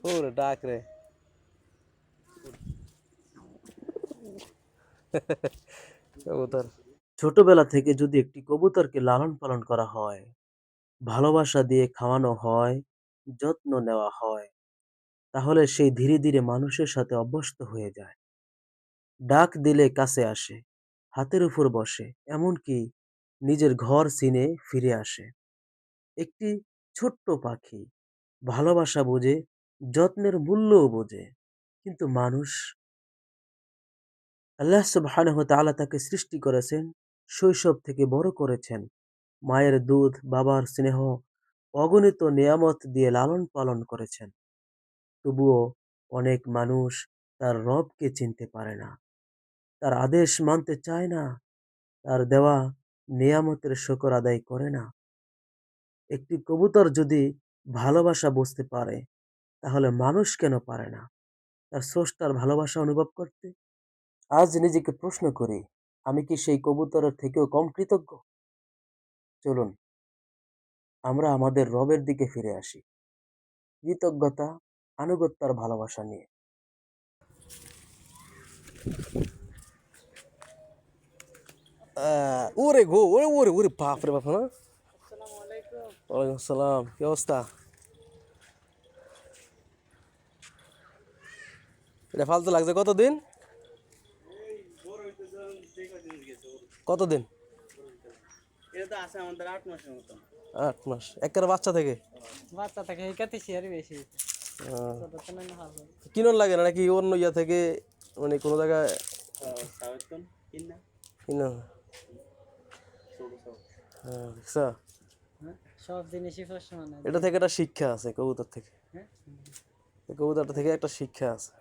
ওরে ডাক রে কবুতর। ছোটবেলা থেকে যদি একটি কবুতরকে লালন পালন করা হয়, ভালোবাসা দিয়ে খাওয়ানো হয়, যত্ন নেওয়া হয়, তাহলে সেই ধীরে ধীরে মানুষের সাথে অভ্যস্ত হয়ে যায়। ডাক দিলে কাছে আসে, হাতের উপর বসে, এমনকি নিজের ঘর চিনে ফিরে আসে। একটি ছোট্ট পাখি ভালোবাসা বোঝে, যত্নের মূল্যও বোঝে। কিন্তু মানুষ, আল্লাহ সুবহানাহু ওয়া তাআলা তাকে সৃষ্টি করেছেন, শৈশব থেকে বড় করেছেন, মায়ের দুধ, বাবার স্নেহ, অগণিত নেয়ামত দিয়ে লালন পালন করেছেন। তবুও অনেক মানুষ তার রবকে চিনতে পারে না, তার আদেশ মানতে চায় না, তার দেওয়া নেয়ামতের শুকর আদায় করে না। একটি কবুতর যদি ভালোবাসা বুঝতে পারে, তাহলে মানুষ কেন পারে না তার স্রষ্টার ভালোবাসা অনুভব করতে? আজ নিজেকে প্রশ্ন করি, আমি কি সেই কবুতরের থেকেও কম কৃতজ্ঞ? চলুন আমরা আমাদের রবের দিকে ফিরে আসি, কৃতজ্ঞতা, আনুগত্য আর ভালোবাসা নিয়ে। ওরে গো, ওরে ওরে ওরে বাপ রে বাপ, হ্যাঁ। ওয়ালাইকুম আসসালাম, কি অবস্থা? এটা ফালতু লাগছে কতদিন? কতদিন? 8 মাস একের বাচ্চা থেকে? কিনন লাগে না নাকি অন্য ইয়া থেকে, মানে কোনো জায়গায় কিনা? হ্যাঁ, দেখছো? এটা থেকে একটা শিক্ষা আছে, কবুতর থেকে, কবুতরটা থেকে একটা শিক্ষা আছে।